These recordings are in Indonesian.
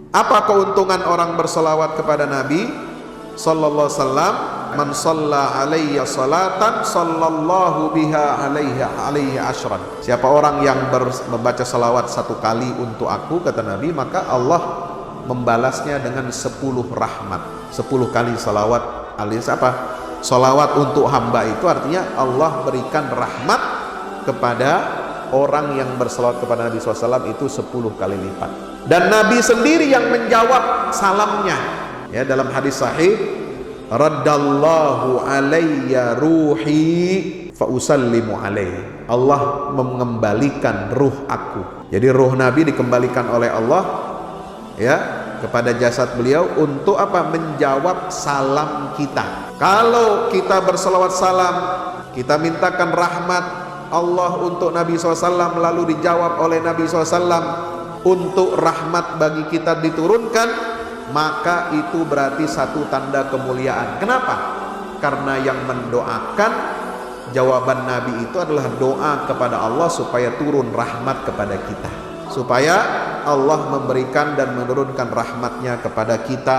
Apa keuntungan orang berselawat kepada Nabi sallallahu alaihi wasallam? Man shalla alayya salatan sallallahu biha alaihi asyran. Siapa orang yang membaca salawat satu kali untuk aku, kata Nabi, maka Allah membalasnya dengan 10 rahmat. 10 kali salawat alias apa? Salawat untuk hamba itu artinya Allah berikan rahmat kepada orang yang berselawat kepada Nabi SAW itu 10 kali lipat. Dan Nabi sendiri yang menjawab salamnya. Ya, dalam hadis sahih, raddallahu alayya ruhi fa usallimu alaihi. Allah mengembalikan ruh aku. Jadi ruh Nabi dikembalikan oleh Allah ya kepada jasad beliau untuk apa? Menjawab salam kita. Kalau kita berselawat salam, kita mintakan rahmat Allah untuk Nabi SAW, lalu dijawab oleh Nabi SAW untuk rahmat bagi kita diturunkan, maka itu berarti satu tanda kemuliaan. Kenapa? Karena yang mendoakan jawaban Nabi itu adalah doa kepada Allah supaya turun rahmat kepada kita, supaya Allah memberikan dan menurunkan rahmatnya kepada kita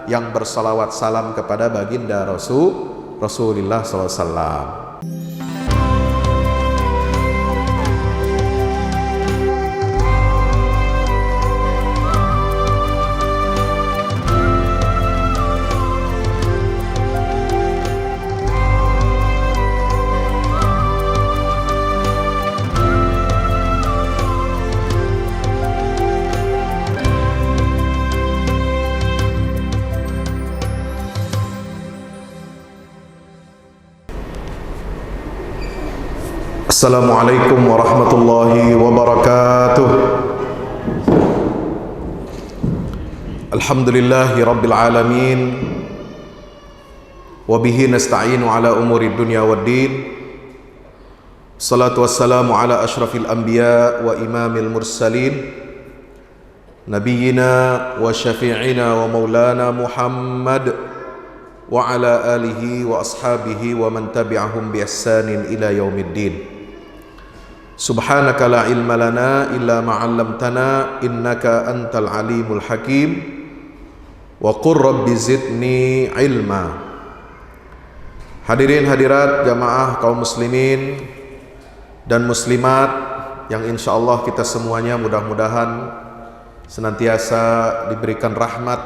yang bersalawat salam kepada baginda Rasulullah SAW. Assalamualaikum warahmatullahi wabarakatuh. Alhamdulillahi rabbil alamin, wabihi nasta'inu ala umuri dunya waddin. Salatu wassalamu ala ashrafil anbiya wa imamil mursalin, nabiyyina wa syafi'ina wa maulana Muhammad wa ala alihi wa ashabihi wa man tabi'ahum bi ihsanin ila yaumiddin. Subhanaka la ilma lana illa ma 'allamtana innaka antal alimul hakim wa qur rabbi zidni ilma. Hadirin hadirat jamaah kaum muslimin dan muslimat yang insyaallah kita semuanya mudah-mudahan senantiasa diberikan rahmat,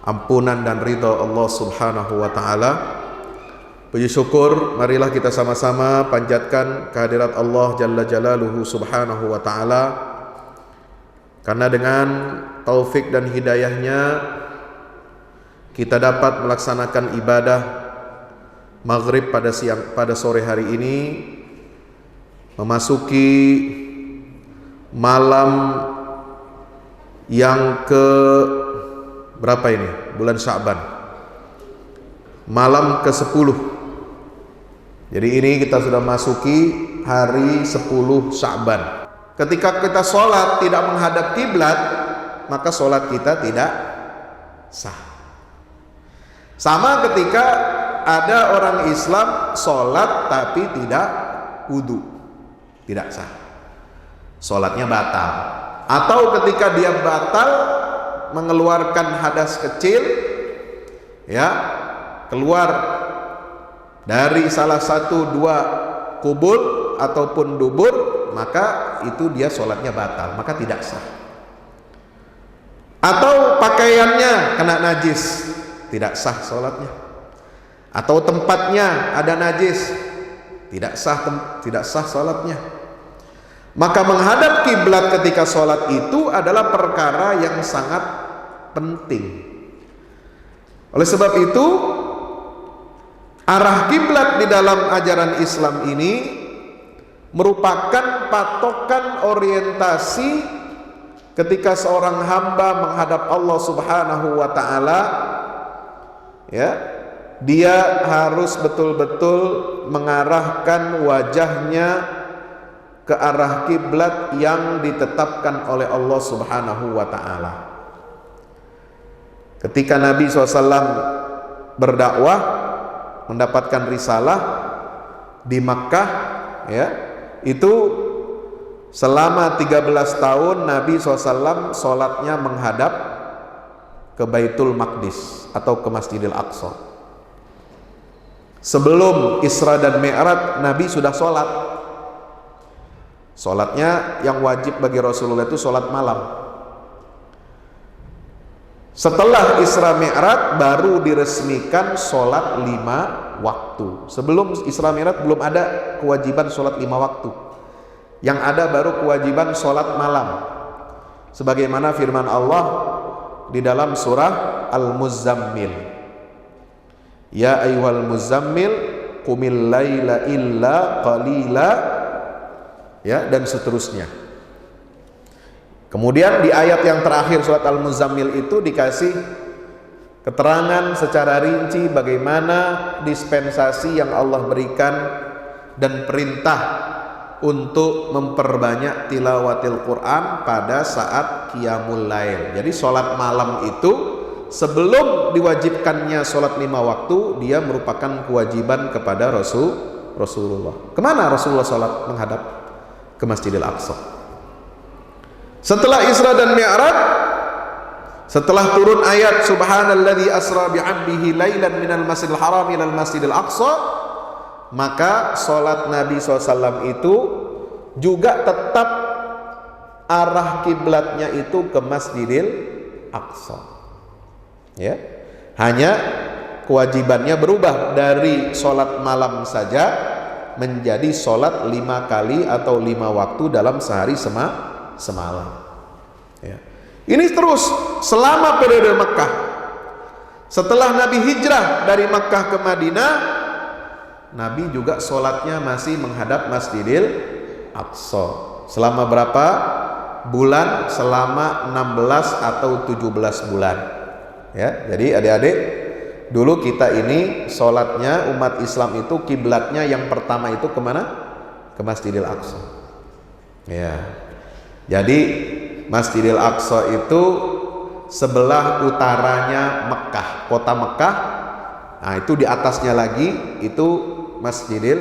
ampunan dan ridha Allah Subhanahu wa taala. Puji syukur, marilah kita sama-sama panjatkan kehadirat Allah Jalla Jalaluhu Subhanahu wa ta'ala, karena dengan taufik dan hidayahnya kita dapat melaksanakan ibadah maghrib pada sore hari ini, memasuki malam yang ke berapa ini? Bulan Sya'ban, malam ke-10. Jadi ini kita sudah masuki hari 10 Sya'ban. Ketika kita sholat tidak menghadap kiblat, maka sholat kita tidak sah. Sama ketika ada orang Islam sholat tapi tidak wudu, tidak sah, sholatnya batal. Atau ketika dia batal mengeluarkan hadas kecil, ya, keluar dari salah satu dua kubul ataupun dubur, maka itu dia sholatnya batal, maka tidak sah. Atau pakaiannya kena najis, tidak sah sholatnya. Atau tempatnya ada najis, tidak sah sholatnya. Maka menghadap kiblat ketika sholat itu adalah perkara yang sangat penting. Oleh sebab itu, arah kiblat di dalam ajaran Islam ini merupakan patokan orientasi ketika seorang hamba menghadap Allah Subhanahu wa ta'ala. Ya, dia harus betul-betul mengarahkan wajahnya ke arah kiblat yang ditetapkan oleh Allah Subhanahu wa ta'ala. Ketika Nabi SAW berdakwah, mendapatkan risalah di Makkah, ya, itu selama 13 tahun Nabi SAW sholatnya menghadap ke Baitul Maqdis atau ke Masjidil Aqsa. Sebelum Isra dan Mi'raj Nabi sudah sholat. Sholatnya yang wajib bagi Rasulullah itu sholat malam. Setelah Isra Mi'raj baru diresmikan sholat 5 waktu. Sebelum Isra Mi'raj belum ada kewajiban sholat 5 waktu. Yang ada baru kewajiban sholat malam. Sebagaimana firman Allah di dalam surah Al-Muzammil. Ya ayyuhal muzammil qumil laila illa qalila, ya, dan seterusnya. Kemudian di ayat yang terakhir surat Al-Muzammil itu dikasih keterangan secara rinci bagaimana dispensasi yang Allah berikan dan perintah untuk memperbanyak tilawatil Quran pada saat Qiyamul Lail. Jadi sholat malam itu sebelum diwajibkannya sholat 5 waktu, dia merupakan kewajiban kepada Rasulullah. Kemana Rasulullah sholat? Menghadap ke Masjidil Aqsa. Setelah Isra dan Mi'raj, setelah turun ayat Subhanalladzi asra bi'abdihi lailan minal masjidil haram ilal masjidil aqsa, maka sholat Nabi SAW itu juga tetap arah kiblatnya itu ke Masjidil Aqsa. Ya, hanya kewajibannya berubah dari sholat malam saja menjadi sholat 5 kali atau 5 waktu dalam sehari semalam. Ya. Ini terus selama periode Mekah. Setelah Nabi hijrah dari Mekah ke Madinah, Nabi juga sholatnya masih menghadap Masjidil Aqsa. Selama berapa bulan? Selama 16 atau 17 bulan. Ya, jadi adik-adik, dulu kita ini sholatnya umat Islam itu kiblatnya yang pertama itu kemana? Ke Masjidil Aqsa. Ya. Jadi Masjidil Aqsa itu sebelah utaranya Mekah, kota Mekah. Nah, itu di atasnya lagi itu Masjidil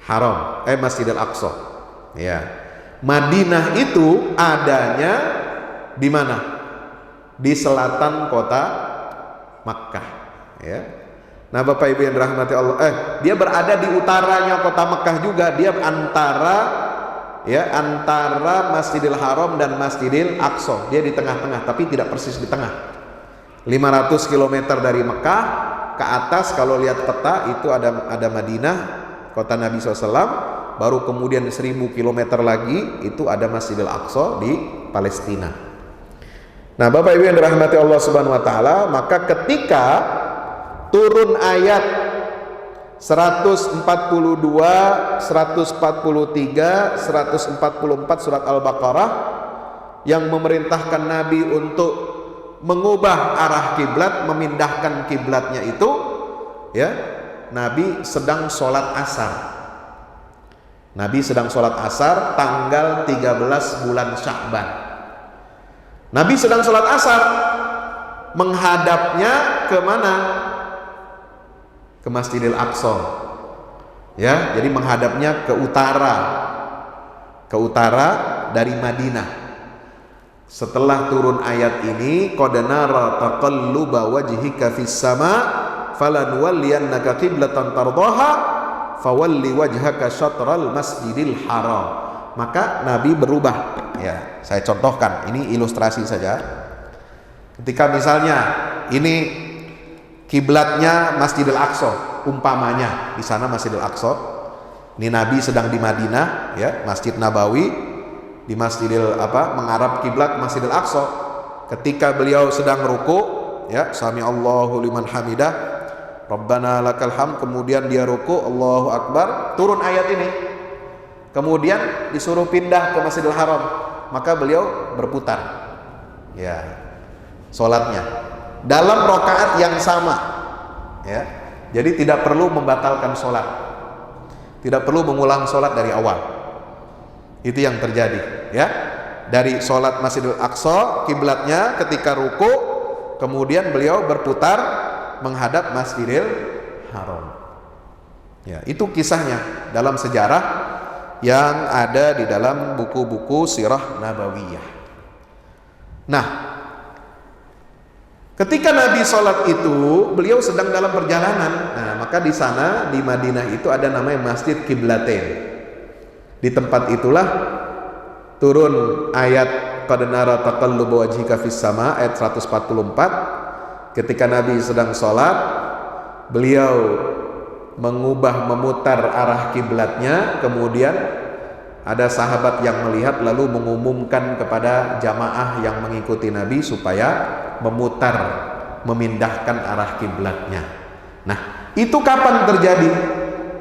Haram, Masjidil Aqsa. Ya. Madinah itu adanya di mana? Di selatan kota Mekah. Ya. Nah, Bapak Ibu yang dirahmati Allah, dia berada di utaranya kota Mekah juga. Dia antara Masjidil Haram dan Masjidil Aqsa. Dia di tengah-tengah, tapi tidak persis di tengah. 500 km dari Mekah ke atas, kalau lihat peta itu ada Madinah, kota Nabi SAW. Baru kemudian 1000 km lagi itu ada Masjidil Aqsa di Palestina. Nah, Bapak Ibu yang dirahmati Allah Subhanahu wa taala, maka ketika turun ayat 142, 143, 144 surat Al-Baqarah yang memerintahkan Nabi untuk mengubah arah kiblat, memindahkan kiblatnya itu, ya, Nabi sedang sholat asar. Nabi sedang sholat asar tanggal 13 bulan Sya'ban. Nabi sedang sholat asar, menghadapnya ke mana? Ke Masjidil Aqsa. Ya, jadi menghadapnya ke utara dari Madinah. Setelah turun ayat ini, qad nara taqalluba wajhika fis sama falanuwalliyannaka qiblatan tardaha fawalli wajhaka syatral Masjidil Haram. Maka Nabi berubah. Ya, saya contohkan, ini ilustrasi saja. Ketika misalnya ini kiblatnya Masjidil Aqsa, umpamanya di sana Masjidil Aqsa. Ini Nabi sedang di Madinah, ya, Masjid Nabawi, di Masjidil mengarah kiblat Masjidil Aqsa. Ketika beliau sedang ruku, ya, sami Allahu liman hamidah, Rabbana lakal hamd, kemudian dia ruku, Allahu Akbar, turun ayat ini. Kemudian disuruh pindah ke Masjidil Haram, maka beliau berputar. Ya, sholatnya dalam rakaat yang sama, ya. Jadi tidak perlu membatalkan sholat, tidak perlu mengulang sholat dari awal. Itu yang terjadi, ya. Dari sholat Masjidil Aqsa, kiblatnya ketika ruku, kemudian beliau berputar menghadap Masjidil Haram. Ya, itu kisahnya dalam sejarah yang ada di dalam buku-buku sirah nabawiyah. Nah, ketika Nabi sholat itu, beliau sedang dalam perjalanan. Nah, maka di sana di Madinah itu ada namanya Masjid Qiblatain. Di tempat itulah turun ayat qad nara taqalluba wajhika fis sama, ayat 144. Ketika Nabi sedang sholat, beliau memutar arah kiblatnya. Kemudian ada sahabat yang melihat lalu mengumumkan kepada jamaah yang mengikuti Nabi supaya memindahkan arah kiblatnya. Nah, itu kapan terjadi?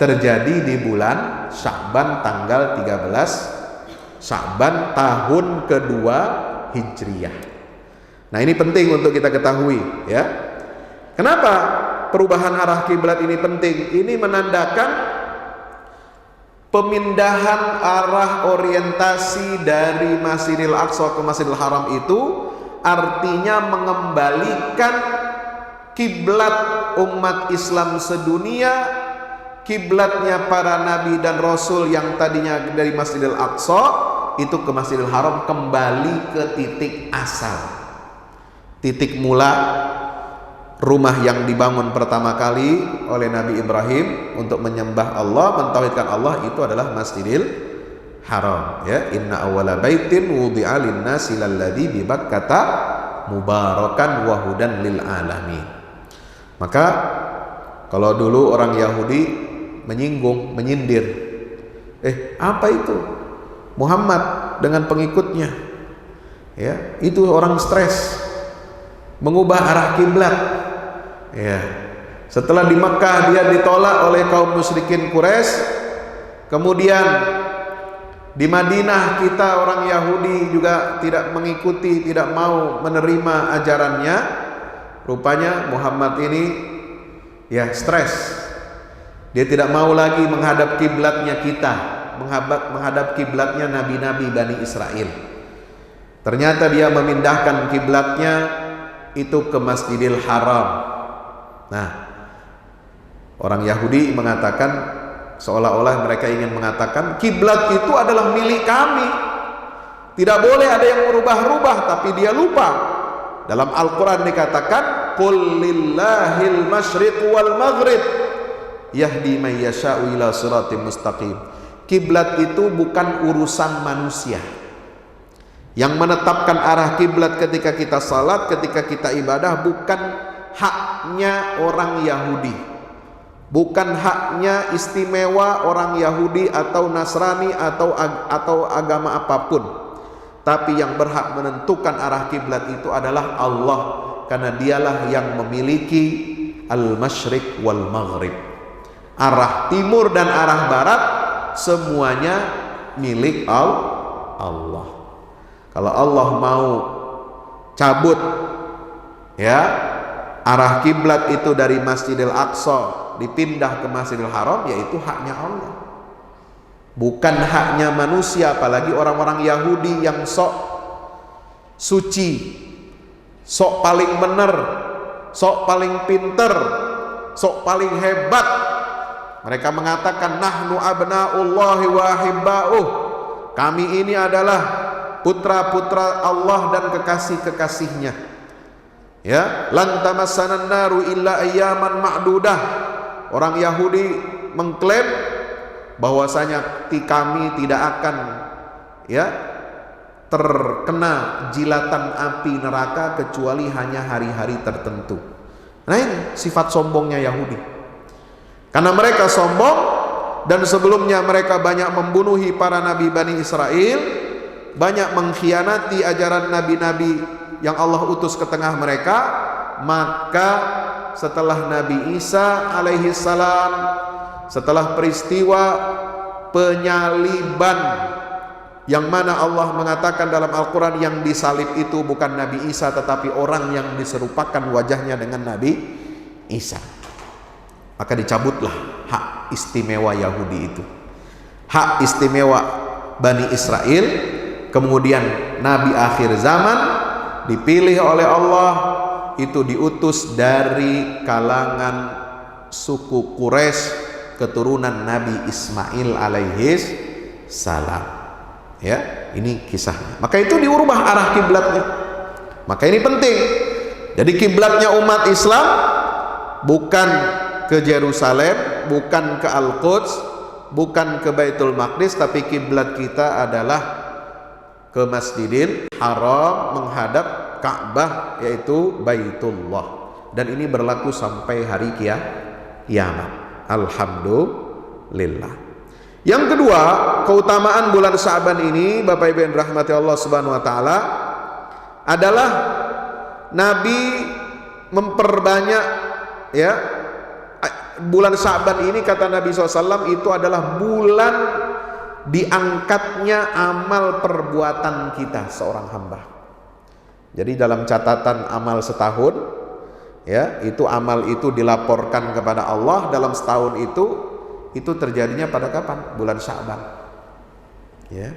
Terjadi di bulan Sya'ban tanggal 13 Sya'ban tahun kedua Hijriyah. Nah, ini penting untuk kita ketahui, ya. Kenapa perubahan arah kiblat ini penting? Ini menandakan pemindahan arah orientasi dari Masjidil Aqsa ke Masjidil Haram itu artinya mengembalikan kiblat umat Islam sedunia, kiblatnya para nabi dan rasul yang tadinya dari Masjidil Aqsa itu ke Masjidil Haram, kembali ke titik asal, titik mula rumah yang dibangun pertama kali oleh Nabi Ibrahim untuk menyembah Allah, mentauhidkan Allah, itu adalah Masjidil Haram, ya. Inna awwala baitin wudi'a lin-nasi lalladzi bi Bakkata mubarakan wa hudan lil alamin. Maka kalau dulu orang Yahudi menyinggung, menyindir, apa itu Muhammad dengan pengikutnya, ya, itu orang stres mengubah arah kiblat, ya. Setelah di Makkah dia ditolak oleh kaum musyrikin Quraisy, kemudian di Madinah kita orang Yahudi juga tidak mengikuti, tidak mau menerima ajarannya. Rupanya Muhammad ini, ya, stres. Dia tidak mau lagi menghadap kiblatnya kita, menghadap kiblatnya nabi-nabi Bani Israel. Ternyata dia memindahkan kiblatnya itu ke Masjidil Haram. Nah, orang Yahudi mengatakan, seolah-olah mereka ingin mengatakan kiblat itu adalah milik kami, tidak boleh ada yang merubah-rubah. Tapi dia lupa, dalam Al-Quran dikatakan qul lillahil masyriq wal maghrib yahdi man yasha'u ila siratim mustaqim. Kiblat itu bukan urusan manusia. Yang menetapkan arah kiblat ketika kita salat, ketika kita ibadah, bukan haknya orang Yahudi, bukan haknya istimewa orang Yahudi atau Nasrani atau agama apapun. Tapi yang berhak menentukan arah kiblat itu adalah Allah, karena dialah yang memiliki al-masyriq wal maghrib. Arah timur dan arah barat semuanya milik Allah. Kalau Allah mau cabut, ya, arah kiblat itu dari Masjidil Aqsa dipindah ke Masjidil Haram, yaitu haknya Allah, bukan haknya manusia. Apalagi orang-orang Yahudi yang sok suci, sok paling benar, sok paling pinter, sok paling hebat. Mereka mengatakan nahnu abna'ullahi wa hibba'uh, kami ini adalah putra-putra Allah dan kekasih-kekasihnya, ya. Lan tamassanan naru illa ayyaman ma'dudah. Orang Yahudi mengklaim bahwasanya kami tidak akan, ya, terkena jilatan api neraka kecuali hanya hari-hari tertentu. Nah, ini sifat sombongnya Yahudi. Karena mereka sombong, dan sebelumnya mereka banyak membunuhi para nabi Bani Israel, banyak mengkhianati ajaran nabi-nabi yang Allah utus ke tengah mereka. Maka setelah Nabi Isa alaihi salam, setelah peristiwa penyaliban, yang mana Allah mengatakan dalam Al-Quran yang disalib itu bukan Nabi Isa tetapi orang yang diserupakan wajahnya dengan Nabi Isa, maka dicabutlah hak istimewa Yahudi itu, hak istimewa Bani Israel. Kemudian Nabi akhir zaman dipilih oleh Allah, itu diutus dari kalangan suku Quraisy, keturunan Nabi Ismail alaihi salam. Ya, ini kisahnya. Maka itu diubah arah kiblatnya. Maka ini penting. Jadi kiblatnya umat Islam bukan ke Yerusalem, bukan ke Al-Quds, bukan ke Baitul Maqdis, tapi kiblat kita adalah ke Masjidil Haram menghadap Ka'bah, yaitu Baitullah. Dan ini berlaku sampai hari kiamat. Alhamdulillah. Yang kedua, keutamaan bulan Sya'ban ini, Bapak Ibu yang dirahmati Allah Subhanahu wa taala, adalah Nabi memperbanyak, ya, bulan Sya'ban ini kata Nabi SAW itu adalah bulan diangkatnya amal perbuatan kita seorang hamba. Jadi dalam catatan amal setahun, ya, itu amal itu dilaporkan kepada Allah dalam setahun itu terjadinya pada kapan? Bulan Sya'ban. Ya.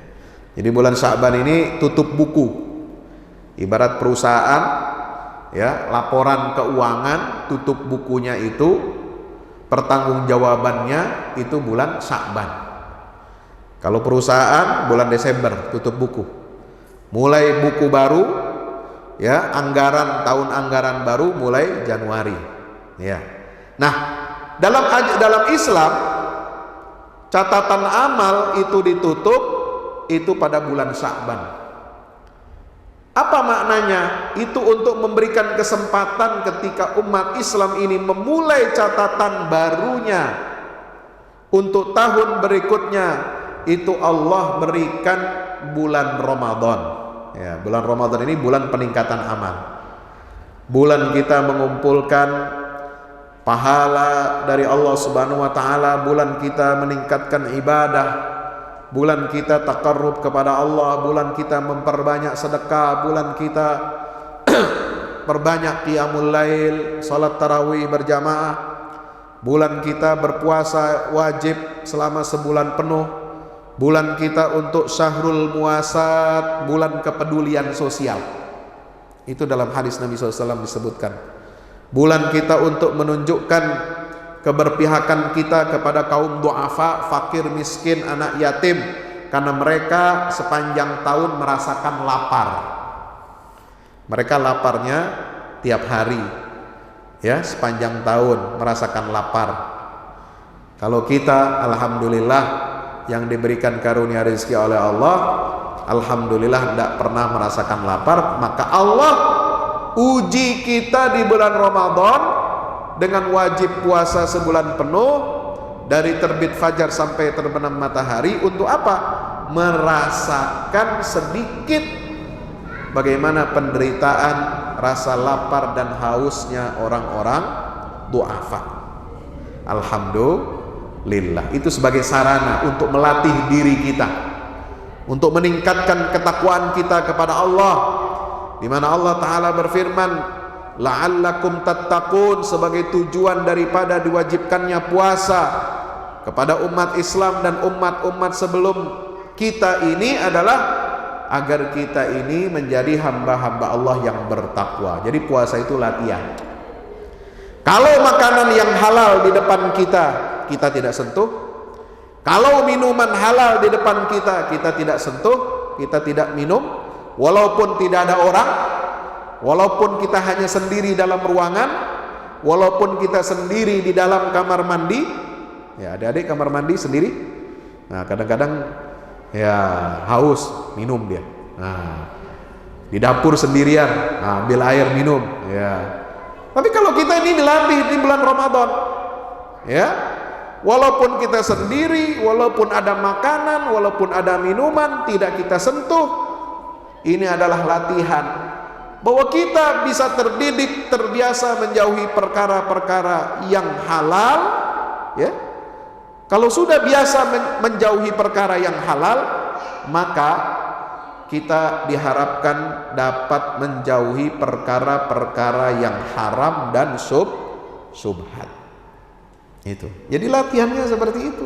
Jadi bulan Sya'ban ini tutup buku. Ibarat perusahaan, ya, laporan keuangan tutup bukunya itu, pertanggungjawabannya itu bulan Sya'ban. Kalau perusahaan bulan Desember tutup buku. Mulai buku baru, ya, tahun anggaran baru mulai Januari. Ya. Nah, dalam Islam catatan amal itu ditutup itu pada bulan Sya'ban. Apa maknanya? Itu untuk memberikan kesempatan ketika umat Islam ini memulai catatan barunya untuk tahun berikutnya, itu Allah berikan bulan Ramadan. Ya, bulan Ramadan ini bulan peningkatan amal. Bulan kita mengumpulkan pahala dari Allah Subhanahu wa taala, bulan kita meningkatkan ibadah, bulan kita taqarrub kepada Allah, bulan kita memperbanyak sedekah, bulan kita perbanyak qiyamul lail, salat tarawih berjamaah, bulan kita berpuasa wajib selama sebulan penuh, bulan kita untuk syahrul muasat, bulan kepedulian sosial. Itu dalam hadis Nabi SAW disebutkan. Bulan kita untuk menunjukkan keberpihakan kita kepada kaum du'afa, fakir, miskin, anak yatim, karena mereka sepanjang tahun merasakan lapar. Mereka laparnya tiap hari, ya, sepanjang tahun merasakan lapar. Kalau kita, alhamdulillah, yang diberikan karunia rezeki oleh Allah, alhamdulillah tidak pernah merasakan lapar, maka Allah uji kita di bulan Ramadan dengan wajib puasa sebulan penuh dari terbit fajar sampai terbenam matahari. Untuk apa? Merasakan sedikit bagaimana penderitaan rasa lapar dan hausnya orang-orang du'afa. Alhamdulillah. Itu sebagai sarana untuk melatih diri kita, untuk meningkatkan ketakwaan kita kepada Allah, di mana Allah Ta'ala berfirman, la'allakum tattaqun, sebagai tujuan daripada diwajibkannya puasa kepada umat Islam dan umat-umat sebelum kita ini adalah agar kita ini menjadi hamba-hamba Allah yang bertakwa. Jadi puasa itu latihan. Kalau makanan yang halal di depan kita, kita tidak sentuh. Kalau minuman halal di depan kita, kita tidak sentuh, kita tidak minum, walaupun tidak ada orang, walaupun kita hanya sendiri dalam ruangan, walaupun kita sendiri di dalam kamar mandi. Ya, adik-adik kamar mandi sendiri. Nah, kadang-kadang ya haus, minum dia. Nah, di dapur sendirian, nah, ambil air minum. Ya. Tapi kalau kita ini dilatih di bulan Ramadan, ya, walaupun kita sendiri, walaupun ada makanan, walaupun ada minuman, tidak kita sentuh, ini adalah latihan bahwa kita bisa terdidik, terbiasa menjauhi perkara-perkara yang halal, ya. Kalau sudah biasa menjauhi perkara yang halal, maka kita diharapkan dapat menjauhi perkara-perkara yang haram dan subhat. Itu. Jadi latihannya seperti itu.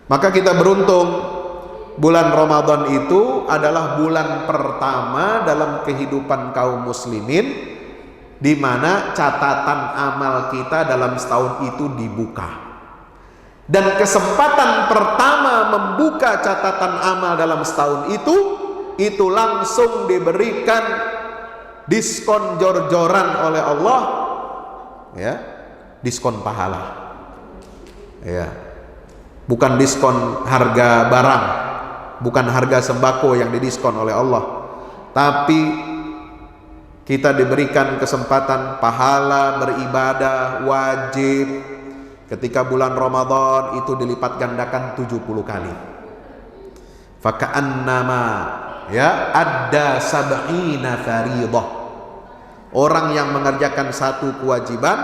Maka kita beruntung, bulan Ramadan itu adalah bulan pertama dalam kehidupan kaum muslimin di mana catatan amal kita dalam setahun itu dibuka. Dan kesempatan pertama membuka catatan amal dalam setahun itu langsung diberikan diskon jor-joran oleh Allah, ya, diskon pahala, ya, bukan diskon harga barang, bukan harga sembako yang didiskon oleh Allah, tapi kita diberikan kesempatan pahala beribadah wajib. Ketika bulan Ramadan itu dilipat gandakan 70 kali. Faka'annama, ya, adda sab'ina faridah. Orang yang mengerjakan satu kewajiban,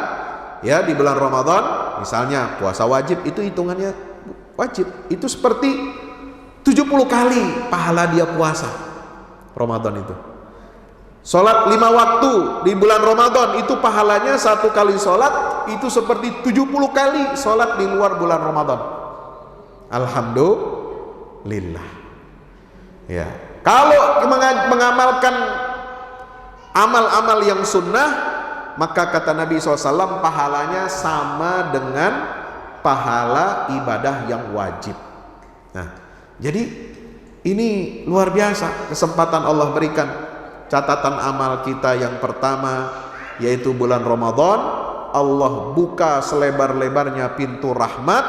ya, di bulan Ramadan, misalnya puasa wajib, itu hitungannya wajib. Itu seperti 70 kali pahala dia puasa Ramadan itu. Sholat 5 waktu di bulan Ramadan itu pahalanya satu kali sholat itu seperti 70 kali sholat di luar bulan Ramadan. Alhamdulillah. Ya, kalau mengamalkan amal-amal yang sunnah, maka kata Nabi SAW pahalanya sama dengan pahala ibadah yang wajib. Nah, jadi ini luar biasa kesempatan Allah berikan. Catatan amal kita yang pertama yaitu bulan Ramadan, Allah buka selebar-lebarnya pintu rahmat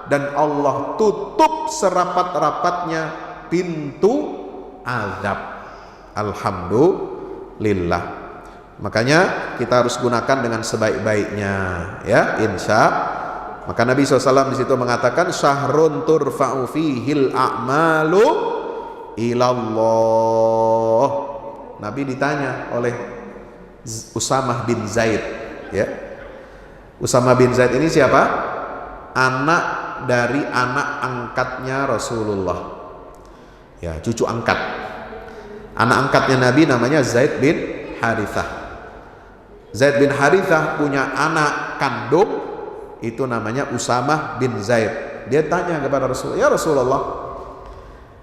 dan Allah tutup serapat-rapatnya pintu azab. Alhamdulillah. Makanya kita harus gunakan dengan sebaik-baiknya, ya, insya. Maka Nabi SAW di situ mengatakan syahrun turfa'u fihil a'malu ilallah. Nabi ditanya oleh Usamah bin Zaid, ya. Usamah bin Zaid ini siapa? Anak dari anak angkatnya Rasulullah, ya, cucu angkat. Anak angkatnya Nabi namanya Zaid bin Harithah. Zaid bin Harithah punya anak kandung itu namanya Usamah bin Zaid. Dia tanya kepada Rasulullah, ya Rasulullah,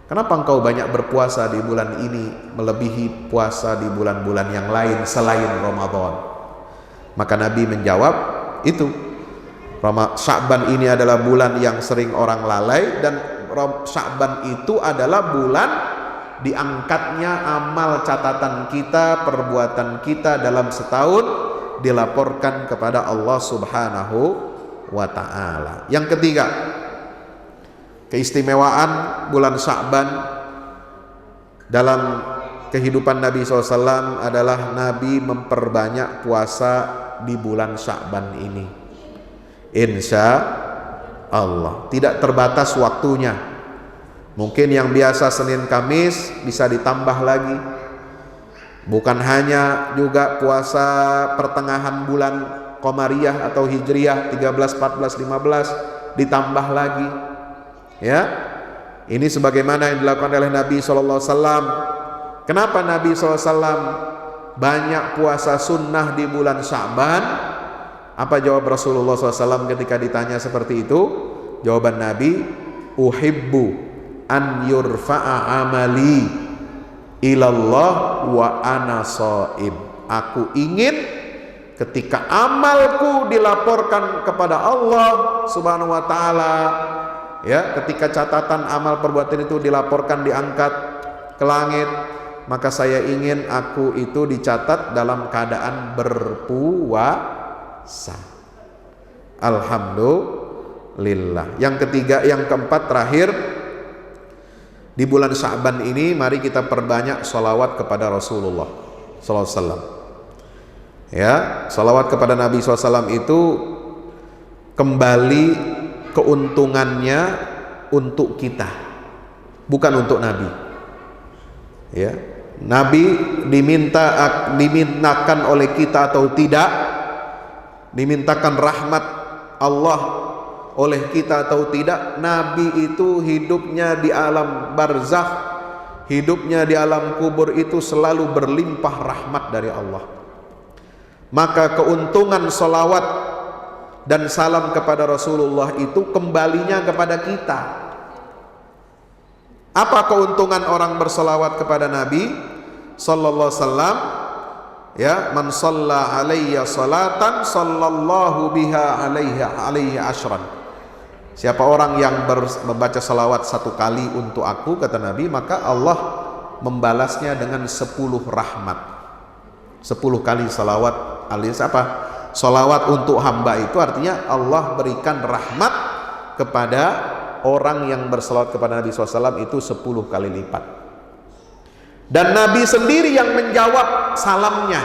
kenapa engkau banyak berpuasa di bulan ini melebihi puasa di bulan-bulan yang lain selain Ramadan? Maka Nabi menjawab, itu Sya'ban ini adalah bulan yang sering orang lalai, dan Sya'ban itu adalah bulan diangkatnya amal catatan kita, perbuatan kita dalam setahun dilaporkan kepada Allah Subhanahu wa ta'ala. Yang ketiga, keistimewaan bulan Sya'ban dalam kehidupan Nabi SAW adalah Nabi memperbanyak puasa di bulan Sya'ban ini. Insya Allah, tidak terbatas waktunya. Mungkin yang biasa Senin Kamis bisa ditambah lagi. Bukan hanya juga puasa pertengahan bulan Qamariyah atau Hijriyah 13, 14, 15 ditambah lagi. Ya, ini sebagaimana yang dilakukan oleh Nabi SAW. Kenapa Nabi SAW banyak puasa sunnah di bulan Sya'ban? Apa jawab Rasulullah SAW ketika ditanya seperti itu? Jawaban Nabi, uhibbu an yurfa'a amali ilallah wa ana shaim. Aku ingin ketika amalku dilaporkan kepada Allah Subhanahu wa ta'ala, ya, ketika catatan amal perbuatan itu dilaporkan, diangkat ke langit, maka saya ingin aku itu dicatat dalam keadaan berpuasa. Alhamdulillah. Yang ketiga, yang keempat, terakhir, di bulan Sya'ban ini mari kita perbanyak sholawat kepada Rasulullah SAW. Ya, sholawat kepada Nabi SAW itu kembali keuntungannya untuk kita, bukan untuk Nabi. Ya, Nabi dimintakan oleh kita atau tidak, dimintakan rahmat Allah oleh kita atau tidak, Nabi itu hidupnya di alam barzakh, hidupnya di alam kubur itu selalu berlimpah rahmat dari Allah. Maka keuntungan sholawat dan salam kepada Rasulullah itu kembalinya kepada kita. Apa keuntungan orang bersolawat kepada Nabi sallallahu alaihi wasallam? Ya, man shalla alayya salatan sallallahu biha alaihi ashran. Siapa orang yang membaca salawat 1 kali untuk aku, kata Nabi, maka Allah membalasnya dengan 10 rahmat. 10 kali salawat alias apa? Salawat untuk hamba itu artinya Allah berikan rahmat kepada orang yang bersalawat kepada Nabi SAW itu 10 kali lipat. Dan Nabi sendiri yang menjawab salamnya.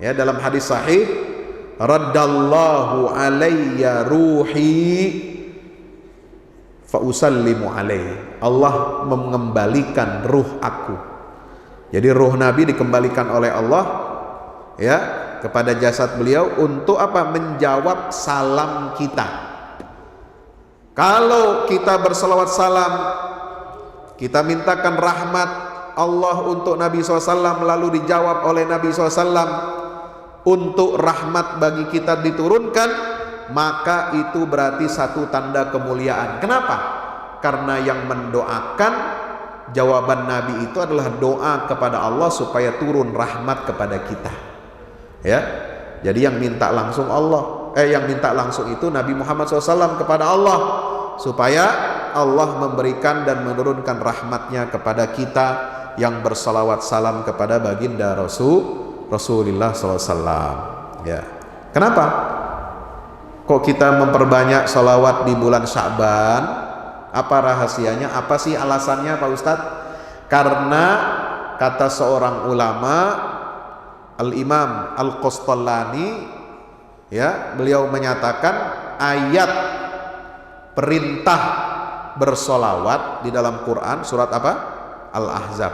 Ya, dalam hadis sahih, raddallahu alayya ruhi fa usallimu alaihi. Allah mengembalikan ruh aku. Jadi ruh Nabi dikembalikan oleh Allah ya kepada jasad beliau untuk apa? Menjawab salam kita. Kalau kita berselawat salam, kita mintakan rahmat Allah untuk Nabi SAW, lalu dijawab oleh Nabi SAW untuk rahmat bagi kita diturunkan, maka itu berarti satu tanda kemuliaan. Kenapa? Karena yang mendoakan jawaban Nabi itu adalah doa kepada Allah supaya turun rahmat kepada kita. Ya, jadi yang minta langsung yang minta langsung itu Nabi Muhammad SAW kepada Allah supaya Allah memberikan dan menurunkan rahmatnya kepada kita yang bersalawat salam kepada baginda Rasulullah SAW. Ya, kenapa? Kok kita memperbanyak salawat di bulan Sya'ban? Apa rahasianya? Apa sih alasannya, Pak Ustadz? Karena kata seorang ulama, Al-Imam Al-Qastallani, ya, beliau menyatakan ayat perintah bersolawat di dalam Quran surat apa? Al-Ahzab.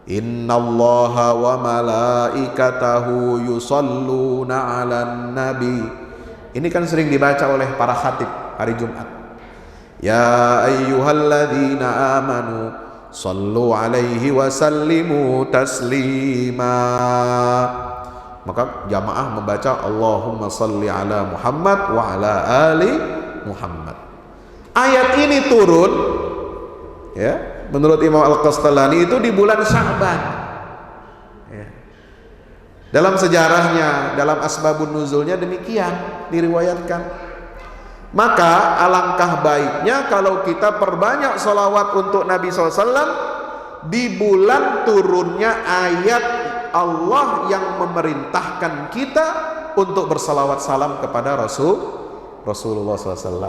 Innallaha wa malaikatahu yusalluna 'alan nabi. Ini kan sering dibaca oleh para khatib hari Jumat. Ya ayyuhalladzina amanu sallu alaihi wa sallimu taslima. Maka jamaah membaca Allahumma salli ala Muhammad wa ala ali Muhammad. Ayat ini turun ya, menurut Imam Al-Qastallani itu di bulan Sya'ban ya. Dalam sejarahnya, dalam asbabun nuzulnya demikian diriwayatkan. Maka alangkah baiknya kalau kita perbanyak salawat untuk Nabi SAW di bulan turunnya ayat Allah yang memerintahkan kita untuk bersalawat salam kepada Rasulullah SAW.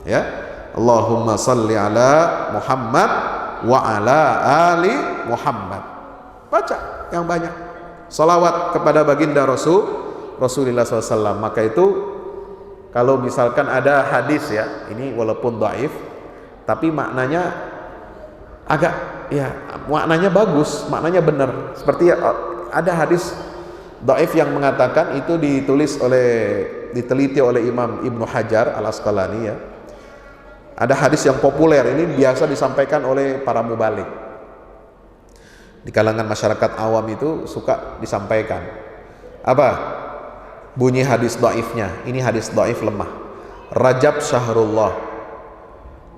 Ya, Allahumma salli ala Muhammad wa ala ali Muhammad. Baca yang banyak salawat kepada baginda Rasulullah SAW. Maka itu kalau misalkan ada hadis ya, ini walaupun dhaif tapi maknanya maknanya bagus, maknanya benar. Seperti ada hadis dhaif yang mengatakan itu diteliti oleh Imam Ibnu Hajar Al-Asqalani ya. Ada hadis yang populer, ini biasa disampaikan oleh para mubalik. Di kalangan masyarakat awam itu suka disampaikan. Apa bunyi hadis dhaifnya? Ini hadis dhaif lemah. Rajab syahrullah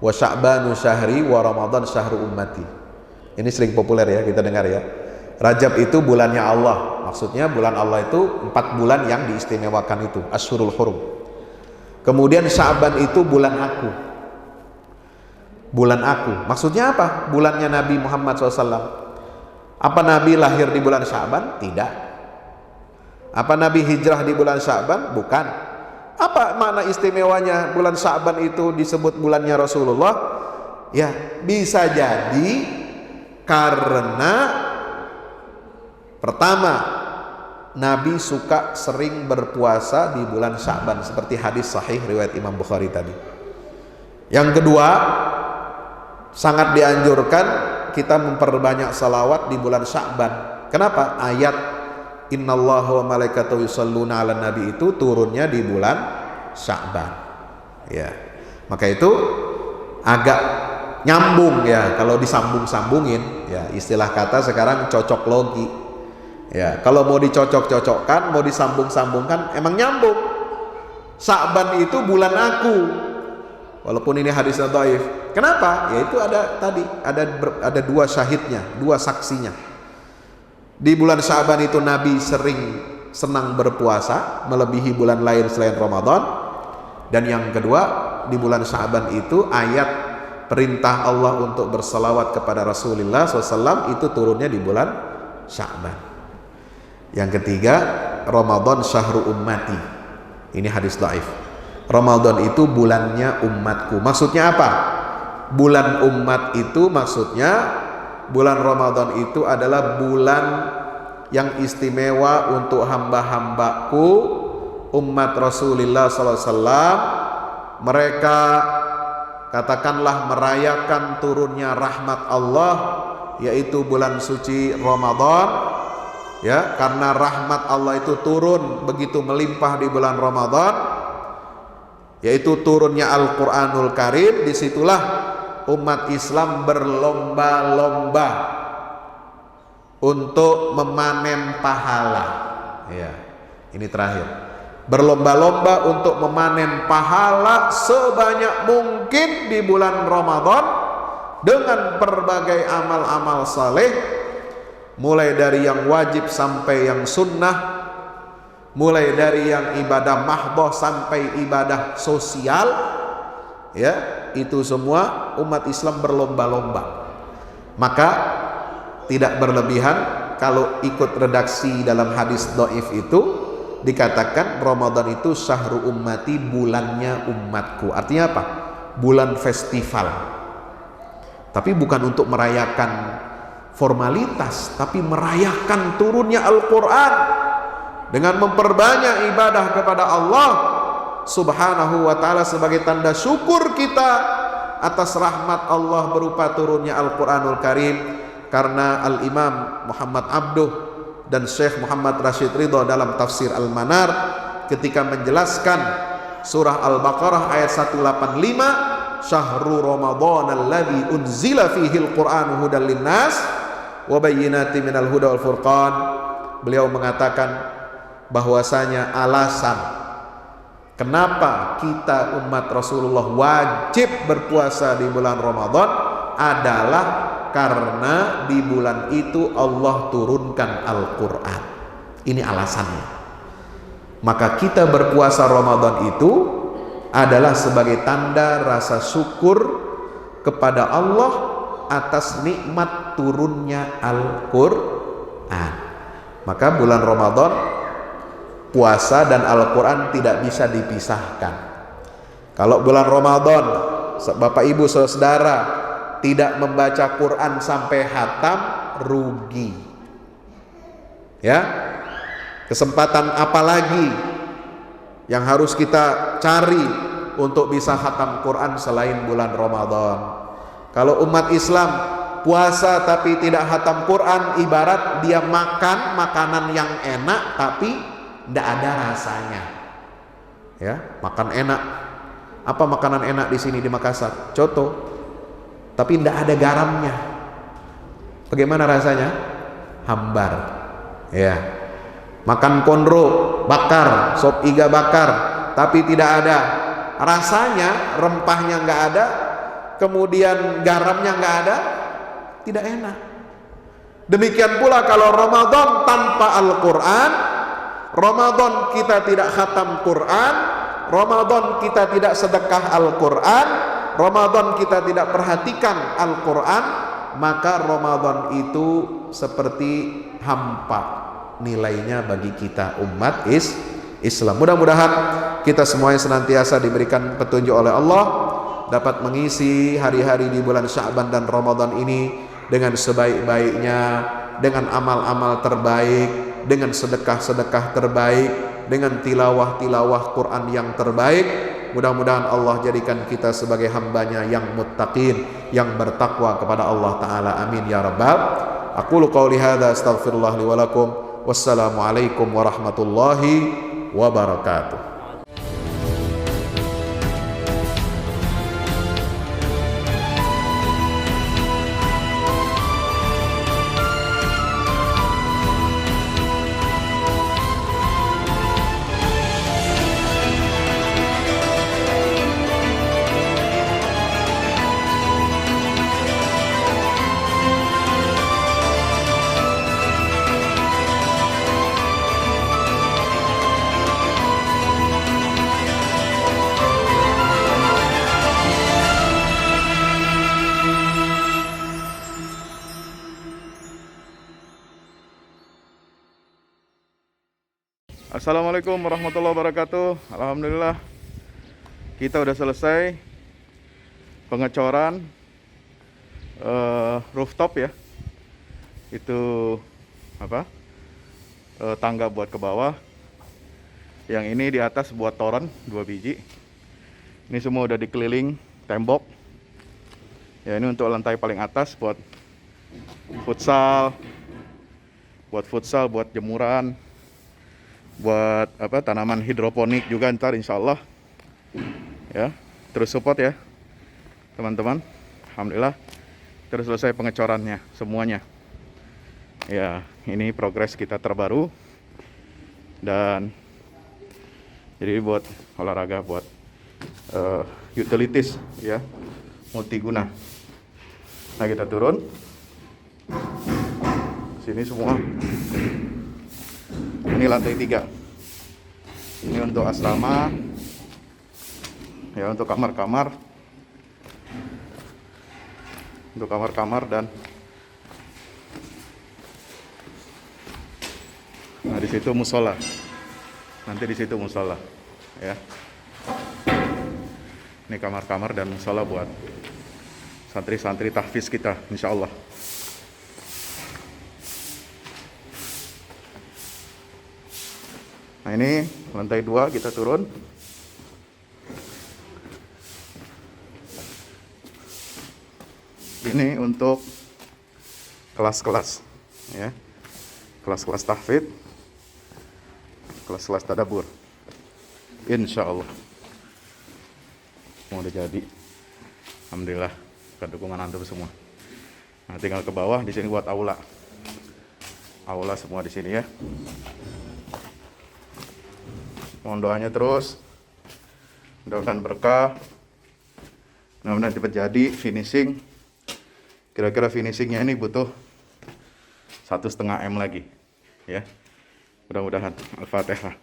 wa Sya'banu syahri wa Ramadan syahru ummati. Ini sering populer ya, kita dengar ya. Rajab itu bulannya Allah. Maksudnya bulan Allah itu 4 bulan yang diistimewakan itu, Asyhurul Hurum. Kemudian Sya'ban itu bulan aku. Bulan aku. Maksudnya apa? Bulannya Nabi Muhammad SAW. Apa Nabi lahir di bulan Sya'ban? Tidak. Apa Nabi hijrah di bulan Sya'ban? Bukan. Apa makna istimewanya bulan Sya'ban itu disebut bulannya Rasulullah? Ya, bisa jadi karena pertama, Nabi suka sering berpuasa di bulan Sya'ban seperti hadis sahih riwayat Imam Bukhari tadi. Yang kedua, sangat dianjurkan kita memperbanyak salawat di bulan Sya'ban. Kenapa? Ayat Innallaha wa malaikatahu yusholluna 'alan nabi itu turunnya di bulan Sya'ban. Ya. Maka itu agak nyambung ya, kalau disambung-sambungin ya, istilah kata sekarang cocok logi. Ya, kalau mau dicocok-cocokkan, mau disambung-sambungkan emang nyambung. Sya'ban itu bulan aku. Walaupun ini hadisnya dhaif. Kenapa? Ya itu ada tadi, ada 2 syahidnya, 2 saksinya. Di bulan Sya'ban itu Nabi senang berpuasa melebihi bulan lain selain Ramadan. Dan yang kedua, di bulan Sya'ban itu ayat perintah Allah untuk berselawat kepada Rasulullah SAW itu turunnya di bulan Sya'ban. Yang ketiga, Ramadan syahru ummati. Ini hadis dhaif. Ramadan itu bulannya umatku. Maksudnya apa? Bulan umat itu maksudnya bulan Ramadan itu adalah bulan yang istimewa untuk hamba-hambaku umat Rasulullah SAW. Mereka katakanlah merayakan turunnya rahmat Allah, yaitu bulan suci Ramadan, ya, karena rahmat Allah itu turun begitu melimpah di bulan Ramadan, yaitu turunnya Al-Quranul Karim. Disitulah umat Islam berlomba-lomba untuk memanen pahala. Ya, ini terakhir. Berlomba-lomba untuk memanen pahala sebanyak mungkin di bulan Ramadan dengan berbagai amal-amal saleh, mulai dari yang wajib sampai yang sunnah, mulai dari yang ibadah mahdhah sampai ibadah sosial, ya, itu semua umat Islam berlomba-lomba. Maka tidak berlebihan kalau ikut redaksi dalam hadis dhaif itu dikatakan Ramadan itu syahru ummati, bulannya umatku. Artinya apa? Bulan festival. Tapi bukan untuk merayakan formalitas, tapi merayakan turunnya Al-Quran dengan memperbanyak ibadah kepada Allah Subhanahu wa ta'ala sebagai tanda syukur kita atas rahmat Allah berupa turunnya Al-Quranul Karim. Karena Al-Imam Muhammad Abduh dan Syekh Muhammad Rashid Ridho dalam tafsir Al-Manar ketika menjelaskan surah Al-Baqarah ayat 185, Syahrul Ramadan alladzi unzila fihi al-Qur'an hudan linnas wa bayyinatin minal huda wal furqan. Beliau mengatakan bahwasanya alasan kenapa kita umat Rasulullah wajib berpuasa di bulan Ramadan adalah karena di bulan itu Allah turunkan Al-Quran. Ini alasannya. Maka kita berpuasa Ramadan itu adalah sebagai tanda rasa syukur kepada Allah atas nikmat turunnya Al-Quran. Maka bulan Ramadan, puasa dan Al-Quran tidak bisa dipisahkan. Kalau bulan Ramadan, Bapak Ibu Saudara tidak membaca Quran sampai hatam, rugi. Ya, kesempatan apa lagi yang harus kita cari untuk bisa hatam Quran selain bulan Ramadan? Kalau umat Islam puasa tapi tidak hatam Quran, ibarat dia makan makanan yang enak tapi tidak ada rasanya. Ya, makan enak. Apa makanan enak di sini di Makassar? Coto. Tapi tidak ada garamnya. Bagaimana rasanya? Hambar. Ya. Makan konro bakar, sop iga bakar, tapi tidak ada rasanya, rempahnya nggak ada, kemudian garamnya nggak ada, tidak enak. Demikian pula kalau Ramadan tanpa Al-Quran, Ramadan kita tidak khatam Quran, Ramadan kita tidak sedekah Al-Quran, Ramadan kita tidak perhatikan Al-Quran, maka Ramadan itu seperti hampa nilainya bagi kita umat Islam. Mudah-mudahan kita semuanya senantiasa diberikan petunjuk oleh Allah, dapat mengisi hari-hari di bulan Sya'ban dan Ramadan ini dengan sebaik-baiknya, dengan amal-amal terbaik, dengan sedekah-sedekah terbaik, dengan tilawah-tilawah Quran yang terbaik. Mudah-mudahan Allah jadikan kita sebagai hambanya yang muttaqin, yang bertakwa kepada Allah Ta'ala. Amin ya Rabbal. Aqulu qawli hadha astaghfirullah li wa lakum. Wassalamualaikum warahmatullahi wabarakatuh. Assalamualaikum warahmatullahi wabarakatuh. Alhamdulillah kita udah selesai pengecoran rooftop ya. Itu apa? Tangga buat ke bawah. Yang ini di atas buat toren 2 biji. Ini semua udah dikeliling tembok. Ya, ini untuk lantai paling atas buat futsal, buat jemuran, buat apa, tanaman hidroponik juga ntar insya Allah ya. Terus support ya teman-teman. Alhamdulillah terus selesai pengecorannya semuanya ya. Ini progres kita terbaru, dan jadi buat olahraga, buat utilities ya, multiguna. Nah, kita turun sini semua. Ini lantai 3. Ini untuk asrama. Ya, untuk kamar-kamar. Untuk kamar-kamar dan nah, di situ musola. Nanti di situ musola ya. Ini kamar-kamar dan musola buat santri-santri tahfiz kita insyaallah. Nah, ini lantai 2 kita turun. Ini untuk kelas-kelas ya. Kelas-kelas tahfidz, kelas-kelas tadabbur. Insyaallah. Mau udah jadi. Alhamdulillah, dengan dukungan antum semua. Nah, tinggal ke bawah di sini buat aula. Aula semua di sini ya. Mohon doanya terus, mudah-mudahan berkah, mudah-mudahan cepat jadi finishing. Kira-kira finishingnya ini butuh 1,5 M lagi ya, mudah-mudahan. Al-Fatihah.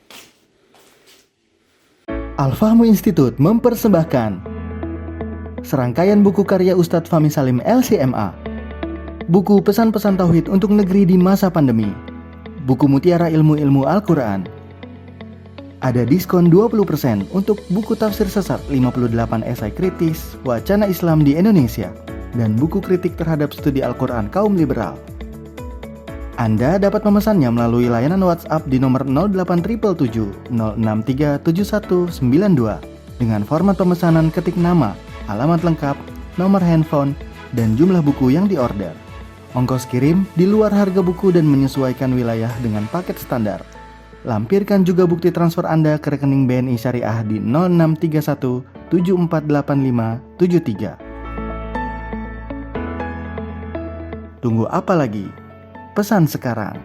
Al-Fahmu Institute mempersembahkan serangkaian buku karya Ustadz Fahmi Salim LCMA, buku pesan-pesan tauhid untuk negeri di masa pandemi, buku mutiara ilmu-ilmu Al-Quran. Ada diskon 20% untuk buku tafsir sesat 58 esai kritis wacana Islam di Indonesia dan buku kritik terhadap studi Al-Quran kaum liberal. Anda dapat memesannya melalui layanan WhatsApp di nomor 08777 063 7192 dengan format pemesanan ketik nama, alamat lengkap, nomor handphone, dan jumlah buku yang diorder. Ongkos kirim di luar harga buku dan menyesuaikan wilayah dengan paket standar. Lampirkan juga bukti transfer Anda ke rekening BNI Syariah di 0631 748573. Tunggu apa lagi? Pesan sekarang.